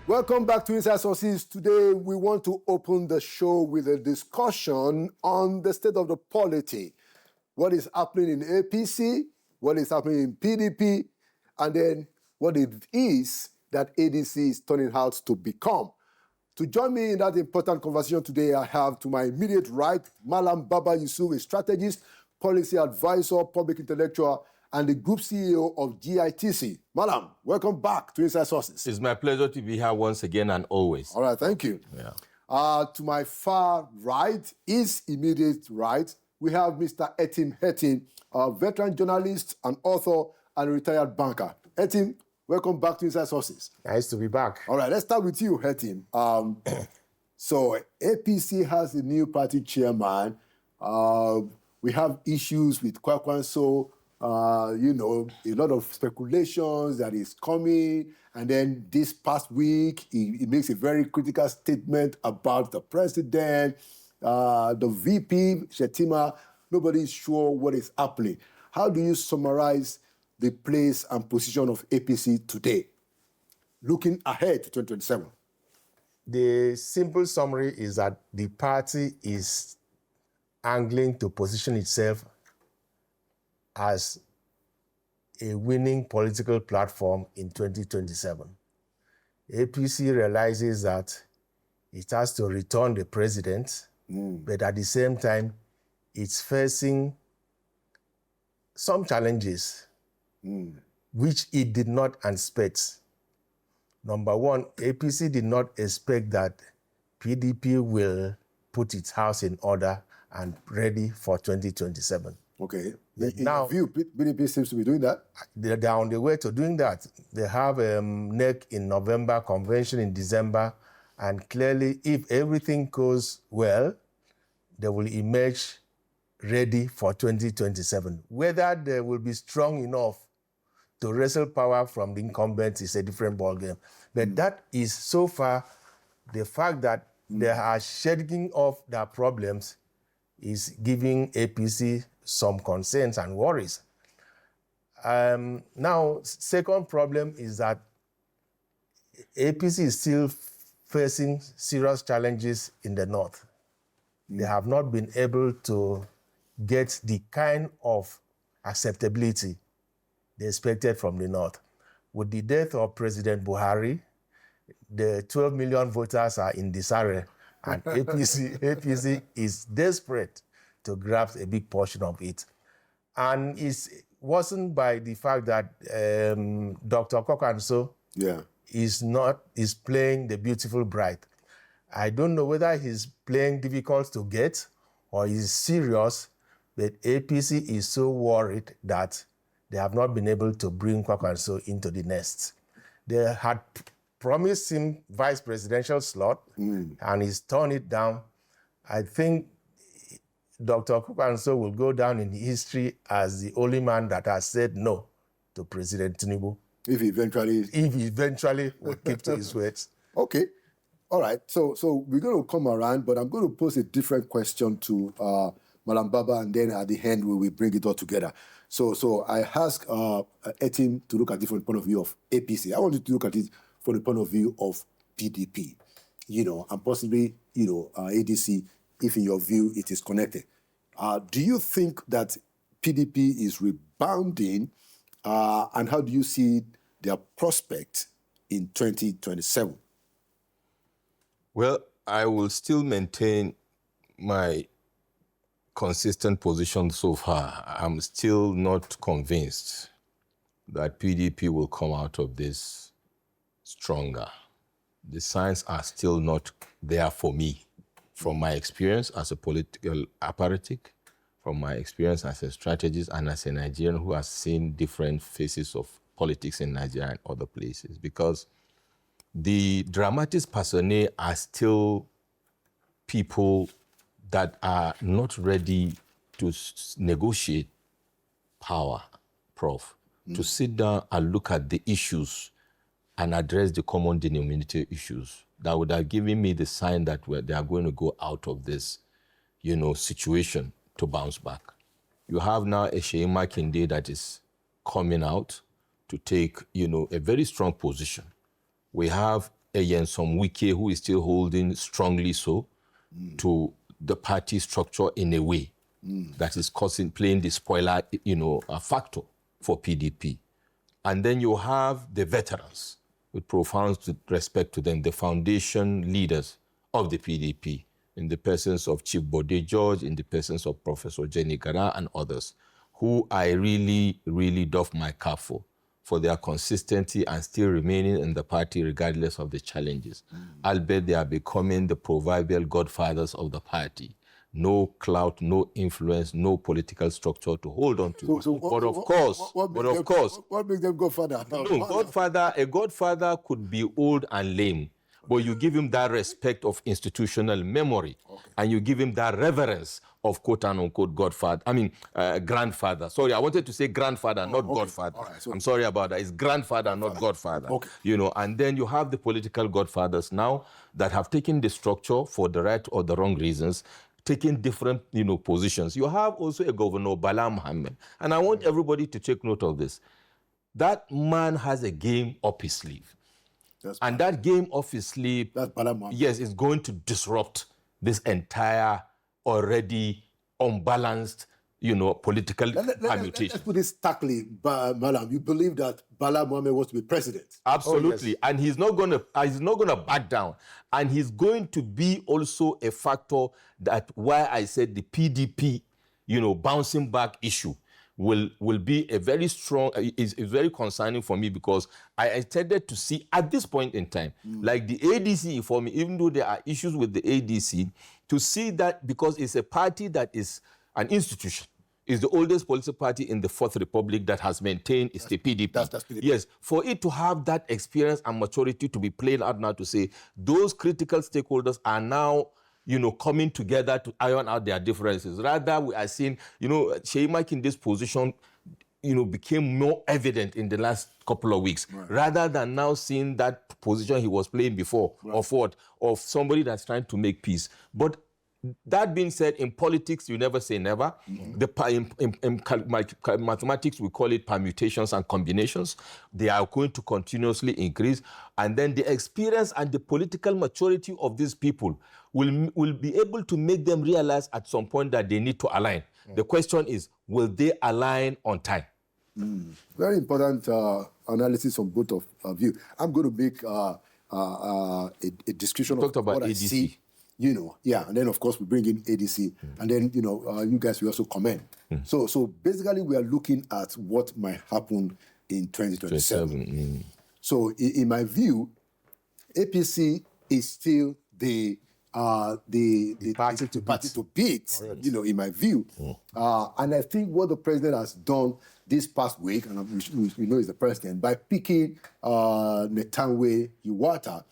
Welcome back to Inside Sources. Today, we want to open the show with a discussion on the state of the polity. What is happening in APC, what is happening in PDP, and then what it is that ADC is turning out to become. To join me in that important conversation today, I have to my immediate right, Malam Baba Yusuf, a strategist, policy advisor, public intellectual, and the group CEO of GITC. Malam, welcome back to Inside Sources. It's my pleasure to be here once again and always. All right, thank you. Yeah. To my far right, his immediate right, we have Mr. Etim Hetim, a veteran journalist, an author, and a retired banker. Hetim, welcome back to Inside Sources. Nice to be back. All right, let's start with you, Hetim. So APC has a new party chairman. We have issues with Kwakwanso. A lot of speculations that is coming. And then this past week, he makes a very critical statement about the president, the VP, Shetima. Nobody is sure what is happening. How do you summarize the place and position of APC today, looking ahead to 2027? The simple summary is that the party is angling to position itself as a winning political platform in 2027. APC realizes that it has to return the president, but at the same time, it's facing some challenges which it did not anticipate. Number one, APC did not expect that PDP will put its house in order and ready for 2027. Okay. In your view, PDP seems to be doing that. They're on the way to doing that. They have a NEC in November, convention in December, and clearly, if everything goes well, they will emerge ready for 2027. Whether they will be strong enough to wrestle power from the incumbents is a different ballgame. But that is so far the fact that they are shedding off their problems is giving APC some concerns and worries. Now, second problem is that APC is still facing serious challenges in the North. They have not been able to get the kind of acceptability they expected from the North. With the death of President Buhari, the 12 million voters are in disarray, and APC is desperate to grab a big portion of it. And it wasn't by the fact that Dr. Kwakwanso is playing the beautiful bride. I don't know whether he's playing difficult to get or he's serious, but APC is so worried that they have not been able to bring Kwakwanso into the nest. They had promised him vice presidential slot, and he's turned it down. I think Dr. Kwakwanso will go down in history as the only man that has said no to President Tinubu. If he eventually will keep to his words. Okay. All right. So we're going to come around, but I'm going to pose a different question to Malam Baba, and then at the end, we will bring it all together. So I ask Etim to look at it from the point of view of APC. I want you to look at it from the point of view of PDP, and possibly, ADC, if in your view it is connected. Do you think that PDP is rebounding, and how do you see their prospect in 2027? Well, I will still maintain my consistent position so far. I'm still not convinced that PDP will come out of this stronger. The signs are still not there for me. From my experience as a political apparatic, from my experience as a strategist and as a Nigerian who has seen different phases of politics in Nigeria and other places, because the dramatis personae are still people that are not ready to negotiate power, Prof, to sit down and look at the issues and address the common denominator issues. That would have given me the sign that they are going to go out of this, situation to bounce back. You have now a Sheyi Makinde that is coming out to take, a very strong position. We have Nyesom Wike, who is still holding strongly so to the party structure in a way that is playing the spoiler, a factor for PDP. And then you have the veterans, with profound respect to them, the foundation leaders of the PDP, in the presence of Chief Bode George, in the presence of Professor Jenny Gara and others, who I really, really doff my cap for their consistency and still remaining in the party regardless of the challenges. Albeit they are becoming the proverbial godfathers of the party. No clout, no influence, no political structure to hold on to. But of course, what makes them godfather? No, a godfather could be old and lame, but you give him that respect of institutional memory, and you give him that reverence of quote and unquote grandfather. Sorry, I wanted to say grandfather, not godfather. Right, so I'm sorry about that. It's grandfather, not godfather. And then you have the political godfathers now that have taken the structure for the right or the wrong reasons, taking different, positions. You have also a governor, Bala Mohammed. And I want everybody to take note of this. That man has a game up his sleeve. And that game up his sleeve, yes, is going to disrupt this entire already unbalanced, political permutation. Let's put this starkly, Malam. You believe that Bala Mohammed wants to be president? Absolutely. Yes. And he's not gonna back down. And he's going to be also a factor that why I said the PDP, bouncing back issue will be a very strong, is very concerning for me, because I tended to see at this point in time, like the ADC for me, even though there are issues with the ADC, to see that because it's a party that is an institution, is the oldest political party in the Fourth Republic that has maintained is the PDP. That's PDP. Yes, for it to have that experience and maturity to be played out now to say those critical stakeholders are now, coming together to iron out their differences. Rather, we are seeing, Sheyi Makinde's position, became more evident in the last couple of weeks, rather than now seeing that position he was playing before, of somebody that's trying to make peace. But that being said, in politics, you never say never. In mathematics, we call it permutations and combinations. They are going to continuously increase. And then the experience and the political maturity of these people will be able to make them realize at some point that they need to align. The question is, will they align on time? Very important analysis from both of you. I'm going to make a description of what I see. And then of course we bring in ADC, and then you guys will also comment. So basically we are looking at what might happen in 2027. So in my view, APC is still the party to beat. In my view, and I think what the president has done this past week, and we know he's the president, by picking Netanwe Iwata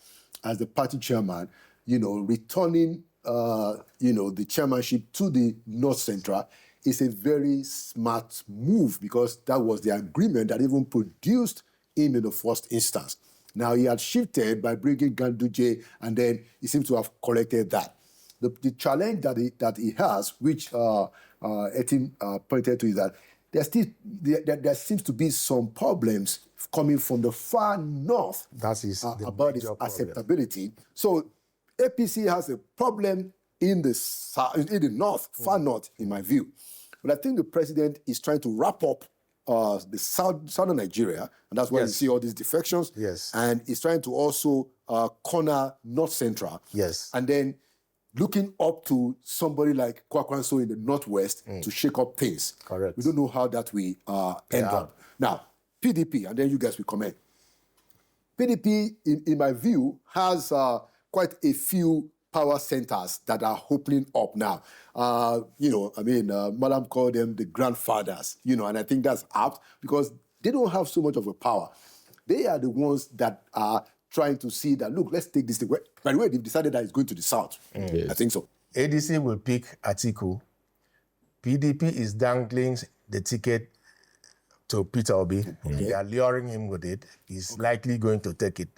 as the party chairman, returning, the chairmanship to the North Central is a very smart move, because that was the agreement that even produced him in the first instance. Now he had shifted by bringing Ganduje, and then he seems to have corrected that. The challenge that he has, which Etim pointed to, is that there seems to be some problems coming from the far north about his acceptability. So APC has a problem in the north, far north, in my view. But I think the president is trying to wrap up the southern Nigeria, and that's why you see all these defections. And he's trying to also corner North Central. And then looking up to somebody like Kwakwanso in the northwest to shake up things. We don't know how that will end up. Now, PDP, and then you guys will comment. PDP, in my view, has quite a few power centers that are opening up now. Madam called them the grandfathers, and I think that's apt because they don't have so much of a power. They are the ones that are trying to see that, look, let's take this thing. By the way, they've decided that it's going to the south. I think so. ADC will pick Atiku. PDP is dangling the ticket to Peter Obi. They are luring him with it. He's likely going to take it.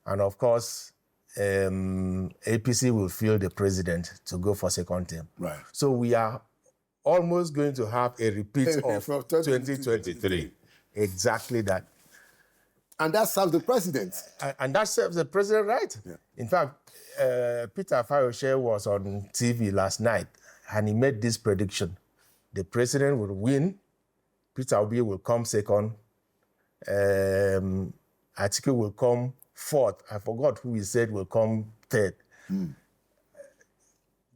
And of course, APC will field the president to go for second term. So we are almost going to have a repeat of 2023. Exactly that. And that serves the president. And that serves the president right. Yeah. In fact, Peter Fayose was on TV last night, and he made this prediction. The president will win, Peter Obi will come second, Atiku will come fourth. I forgot who he said will come third.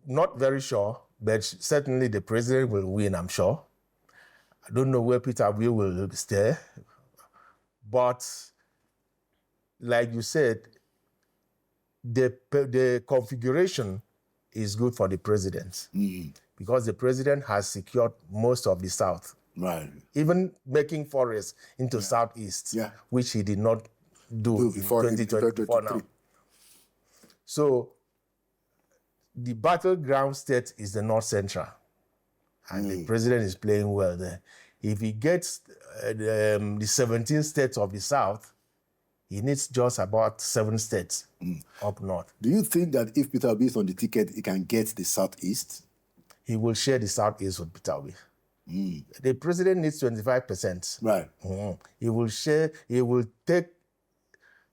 Not very sure, but certainly the president will win, I'm sure. I don't know where Peter Obi will stay, but like you said, the configuration is good for the president because the president has secured most of the South. Right. Even making forests into Southeast, which he did not do before 2024 now. So the battleground state is the North Central, and the president is playing well there. If he gets the 17 states of the South, he needs just about 7 states up north. Do you think that if Peter Obi is on the ticket, he can get the Southeast? He will share the Southeast with Peter Obi. The president needs 25%. Right. He will share, he will take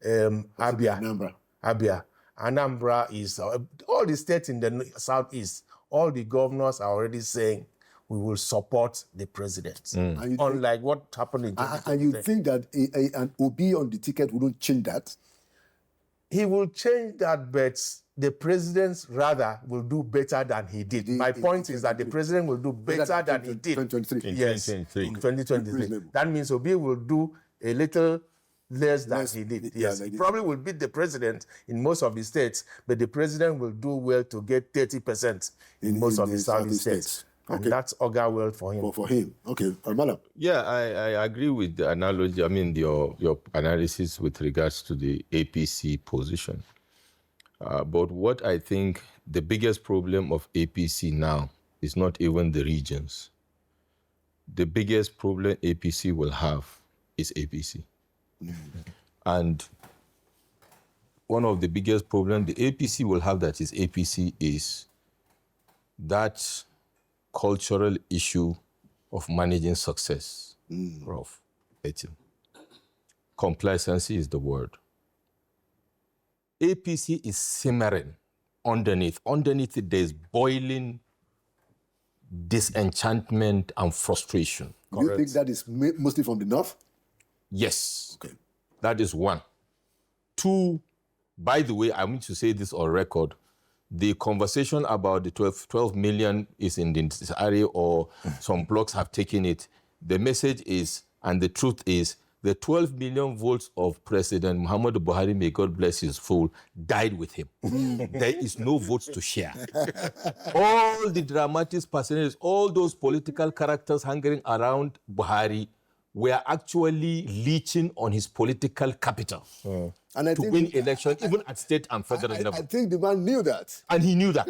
Abia. Anambra is, all the states in the Southeast, all the governors are already saying, we will support the president. Unlike what happened in 2023. And you think that an Obi on the ticket wouldn't change that? He will change that, but the president rather will do better than he did. My point is that the president will do better than he did. 2023. Yes, in 2023. That means Obi will do a little less than he did. Yes, he probably will beat the president in most of the states, but the president will do well to get 30% in most of the Southeast states. Okay. And that's augur well for him. For him. Okay. Madam. Yeah, I agree with the analogy. I mean, your analysis with regards to the APC position. But what I think the biggest problem of APC now is not even the regions. The biggest problem APC will have is APC. And one of the biggest problems the APC will have that is APC is that cultural issue of managing success. Of it. Complacency is the word. APC is simmering underneath. Underneath it, there's boiling disenchantment and frustration. Do you think that is mostly from the north? Yes. Okay. That is one. 2, by the way, I need to say this on record. The conversation about the 12 million is in this area or some blocks have taken it. The message is, and the truth is, the 12 million votes of President Muhammadu Buhari, may God bless his soul, died with him. There is no votes to share. All the dramatic personages, all those political characters hanging around Buhari were actually leeching on his political capital And I to win election, even at state and federal level. I think the man knew that. And he knew that.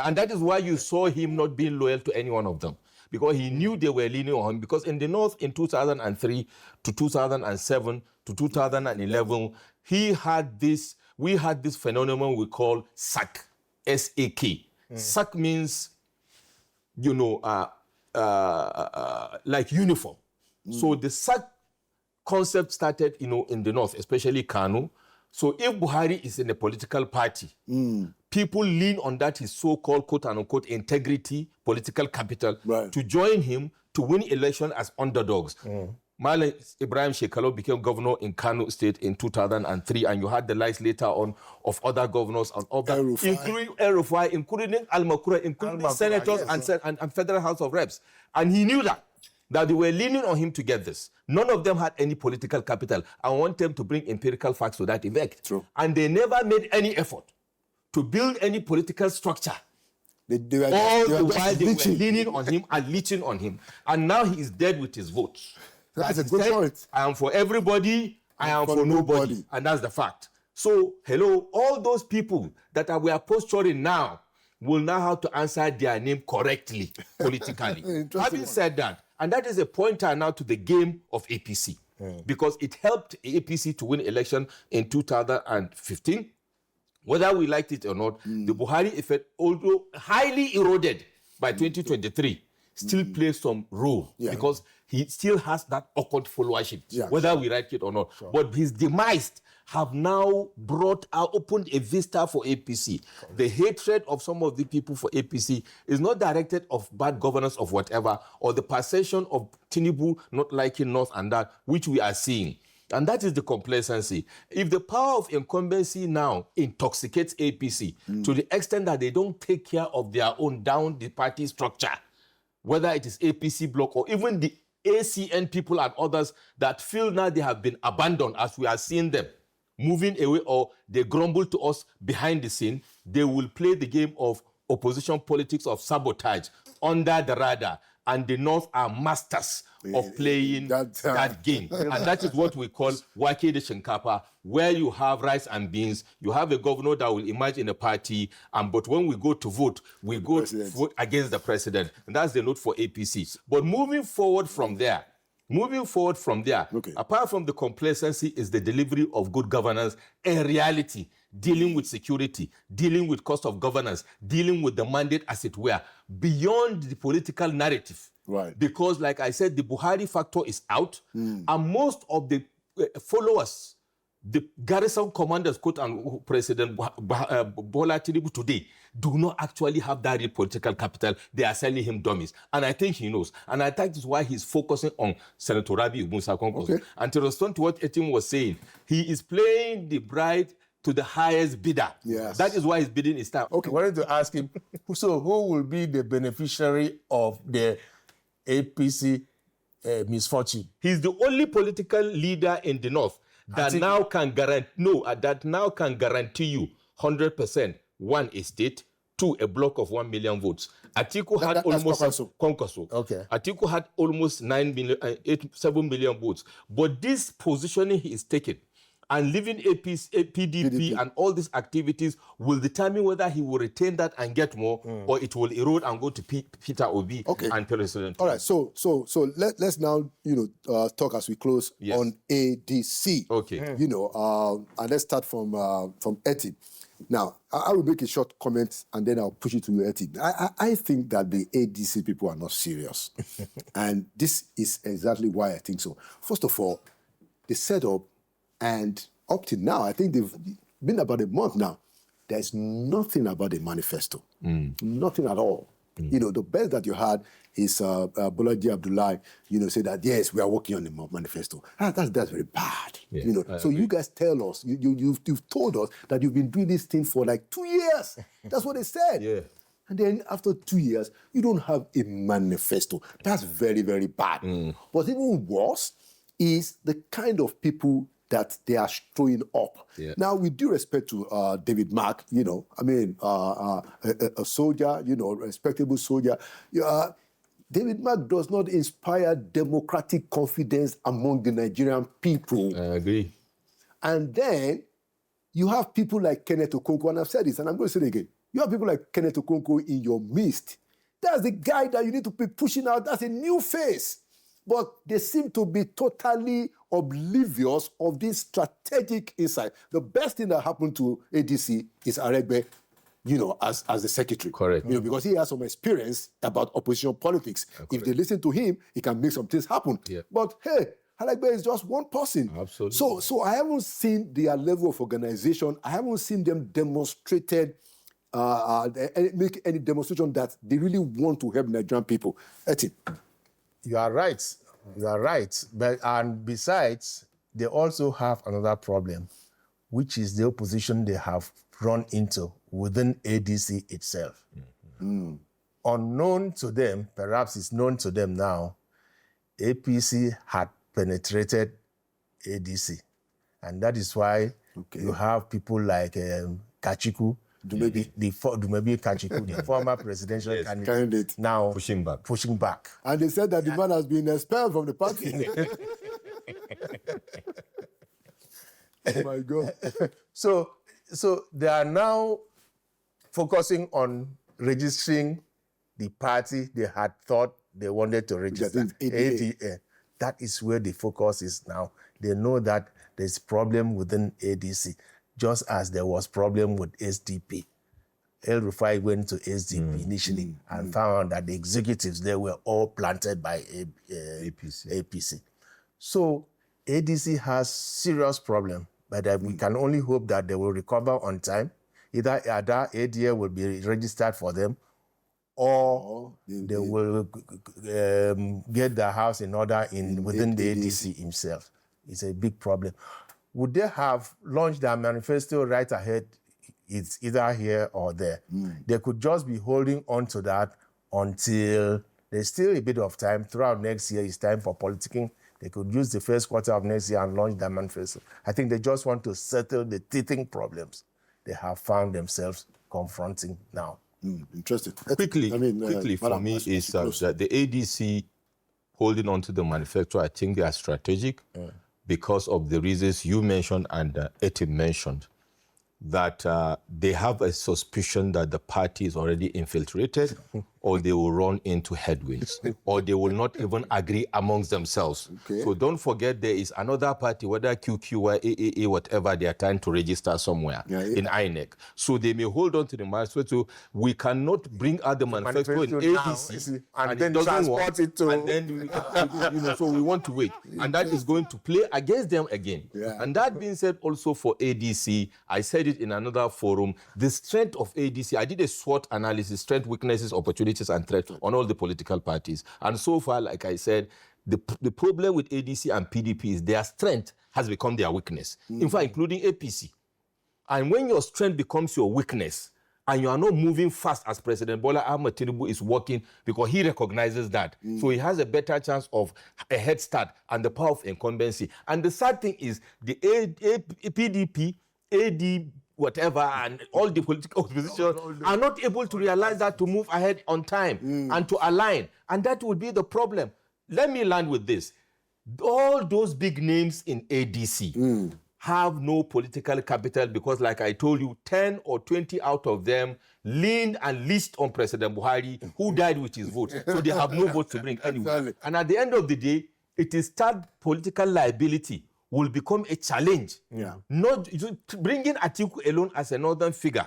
And that is why you saw him not being loyal to any one of them. Because he knew they were leaning on him. Because in the North, in 2003 to 2007 to 2011, we had this phenomenon we call SAK, S-A-K. SAK means, like uniform. So the SAK concept started, in the North, especially Kano. So if Buhari is in a political party, people lean on that his so-called quote-unquote integrity, political capital, to join him to win election as underdogs. Malam Ibrahim Shekalo became governor in Kano State in 2003, and you had the likes later on of other governors and others, including El-Rufai, including Al-Makura, including senators and Federal House of Reps. And he knew that they were leaning on him to get this. None of them had any political capital. I want them to bring empirical facts to that effect. True. And they never made any effort to build any political structure. All the while they were leaning on him and leeching on him. And now he is dead with his votes. That's a good point. I am for everybody, I am for nobody. And that's the fact. So, hello, all those people that were posturing now will now have to answer their name correctly, politically. Having said that, and that is a pointer now to the game of APC, because it helped APC to win election in 2015. Whether we liked it or not, the Buhari effect, although highly eroded by 2023, still play some role because he still has that awkward followership, whether we like it or not. Sure. But his demise have now opened a vista for APC. Correct. The hatred of some of the people for APC is not directed of bad governance of whatever, or the perception of Tinubu not liking North and that, which we are seeing. And that is the complacency. If the power of incumbency now intoxicates APC to the extent that they don't take care of their own down the party structure, whether it is APC bloc or even the ACN people and others that feel now they have been abandoned as we are seeing them moving away, or they grumble to us behind the scene, they will play the game of opposition politics of sabotage under the radar. And the North are masters of playing that game. And that is what we call wake de shinkapa, where you have rice and beans, you have a governor that will emerge in a party, but when we go to vote, we go to vote against the president. And that's the note for APC. But moving forward from there, apart from the complacency, is the delivery of good governance, a reality, dealing with security, dealing with cost of governance, dealing with the mandate, as it were, beyond the political narrative. Right. Because, like I said, the Buhari factor is out, and most of the followers, the garrison commanders, quote unquote, President Bola Tinubu today, do not actually have that real political capital. They are selling him dummies. And I think he knows. And I think that's why he's focusing on Senator Rabi Musa Konkoso. Okay. And to respond to what Etim was saying, he is playing the bride to the highest bidder. Yes. That is why his bidding is time. Okay, I wanted to ask him, so who will be the beneficiary of the APC misfortune? He's the only political leader in the North that now can guarantee you 100% one estate, two a block of 1 million votes. Atiku had almost Konkoso. Okay. Atiku had almost 7 million votes. But this positioning he is taking and leaving PDP and all these activities will determine whether he will retain that and get more, or it will erode and go to Peter Obi and President. All right. So let's now talk as we close on ADC. Okay. And let's start from Eti. Now, I will make a short comment and then I'll push it to you, Eti. I think that the ADC people are not serious, and this is exactly why I think so. First of all, the setup. And up to now, I think they've been about a month now. There's nothing about the manifesto. Nothing at all. The best that you had is Bolaji Abdullahi, say that, yes, we are working on the manifesto. That's very bad. Yeah, so you guys tell us, you've told us that you've been doing this thing for like 2 years. That's what they said. Yeah. And then after 2 years, you don't have a manifesto. That's very, very bad. But even worse is the kind of people that they are throwing up. Yeah. Now, with due respect to David Mark, a soldier, a respectable soldier, David Mark does not inspire democratic confidence among the Nigerian people. I agree. And then you have people like Kenneth Okonkwo, and I've said this, and I'm going to say it again. You have people like Kenneth Okonkwo in your midst. That's the guy that you need to be pushing out. That's a new face. But they seem to be totally oblivious of this strategic insight. The best thing that happened to ADC is Aregbe, as the secretary. Correct. Because he has some experience about opposition politics. Correct. If they listen to him, he can make some things happen. Yeah. But hey, Aregbe is just one person. Absolutely. So I haven't seen their level of organization. I haven't seen them demonstrated make any demonstration that they really want to help Nigerian people. Eti. You are right. And besides, they also have another problem, which is the opposition they have run into within ADC itself. Unknown to them, perhaps it's known to them now, APC had penetrated ADC. And that is why you have people like Kachiku, Dumebi Kachiku, the former presidential candidate, now pushing back. And they said that the man has been expelled from the party. Oh my God. So they are now focusing on registering the party they had thought they wanted to register. ADA. That is where the focus is now. They know that there's problem within ADC, just as there was problem with SDP. El Rufai went to SDP initially and found that the executives there were all planted by APC. So ADC has serious problem, but we can only hope that they will recover on time. Either ADA will be registered for them, or they will get their house in order within the ADC himself. It's a big problem. Would they have launched their manifesto right ahead? It's either here or there. They could just be holding on to that until there's still a bit of time. Throughout next year, it's time for politicking. They could use the first quarter of next year and launch their manifesto. I think they just want to settle the teething problems they have found themselves confronting now. Interesting. Quickly for me is that the ADC holding on to the manifesto, I think they are strategic because of the reasons you mentioned and Eti mentioned, that they have a suspicion that the party is already infiltrated, or they will run into headwinds, or they will not even agree amongst themselves. Okay. So don't forget there is another party, whether QQ or AAA, whatever, they are trying to register somewhere in INEC. So they may hold on to the manifesto. We cannot bring out the manifesto in ADC and then transport it to... And then, so we want to wait. And that is going to play against them again. Yeah. And that being said, also for ADC, I said it in another forum, the strength of ADC, I did a SWOT analysis, strength, weaknesses, opportunities, and threats on all the political parties. And so far, like I said, the problem with ADC and PDP is their strength has become their weakness. In fact, including APC. And when your strength becomes your weakness, and you are not moving fast as President Bola Ahmed Tinubu is working, because he recognizes that. So he has a better chance of a head start and the power of incumbency. And the sad thing is the PDP, AD, whatever, and all the political opposition are not able to realize that, to move ahead on time and to align. And that would be the problem. Let me land with this. All those big names in ADC have no political capital because, like I told you, 10 or 20 out of them leaned and leased on President Buhari, who died with his vote. So they have no vote to bring anyway. And at the end of the day, it is that political liability will become a challenge. Not bringing Atiku alone as a northern figure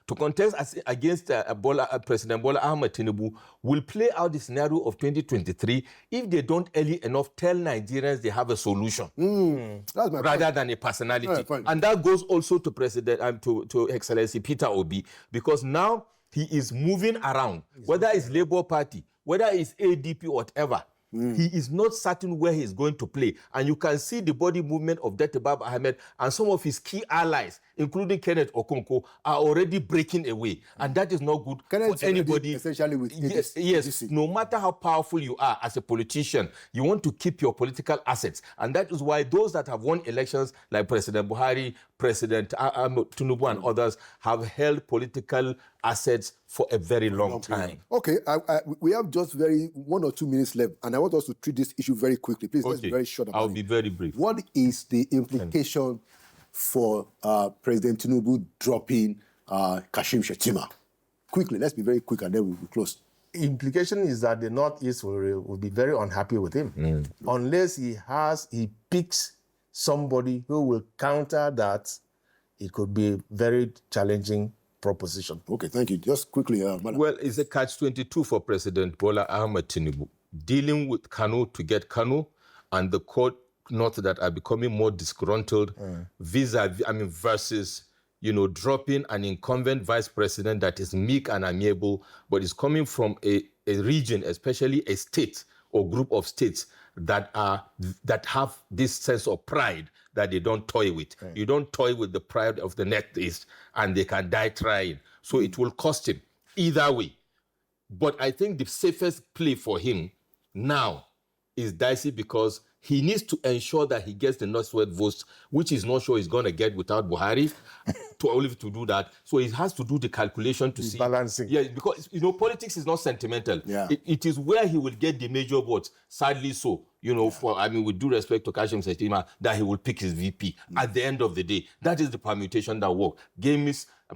to contest against President Bola Ahmed Tinubu will play out the scenario of 2023 if they don't early enough tell Nigerians they have a solution rather than a personality. And that goes also to President to Excellency Peter Obi, because now he is moving around, whether it's Labour Party, whether it's ADP, whatever. He is not certain where he's going to play. And you can see the body movement of Dr. Baba Ahmed and some of his key allies, including Kenneth Okonkwo, are already breaking away. And that is not good for anybody. Essentially with yes, no matter how powerful you are as a politician, you want to keep your political assets. And that is why those that have won elections, like President Buhari, President Tinubu and others, have held political assets for a very long time. Okay, we have just 1 or 2 minutes left, and I want us to treat this issue very quickly. Please, let's be very short about it. I'll be very brief. What is the implication for President Tinubu dropping Kashim Shettima? Quickly, let's be very quick, and then we'll be close. Implication is that the Northeast will be very unhappy with him, unless he picks somebody who will counter that. It could be very challenging proposition. Okay, thank you. Just quickly, Madam. Well, it's a catch-22 for President Bola Ahmed Tinubu, dealing with Kano to get Kano, and the court notes that are becoming more disgruntled versus, dropping an incumbent vice president that is meek and amiable, but is coming from a region, especially a state or group of states that have this sense of pride that they don't toy with. You don't toy with the pride of the Northeast, and they can die trying. So it will cost him either way. But I think the safest play for him now is dicey, because he needs to ensure that he gets the Northwest votes, which he's not sure he's going to get without Buhari, to do that. So he has to do the calculation to see. Balancing. Yeah, because, politics is not sentimental. Yeah. It is where he will get the major votes, sadly so. with due respect to Kashim Shettima, that he will pick his VP. At the end of the day, that is the permutation that works.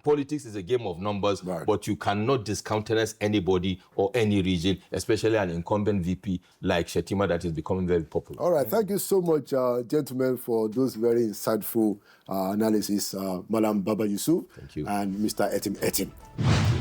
Politics is a game of numbers, but you cannot discountenance anybody or any region, especially an incumbent VP like Shettima that is becoming very popular. All right, thank you so much, gentlemen, for those very insightful analysis. Malam Baba Yusuf Thank you. and Mr. Etim Etim.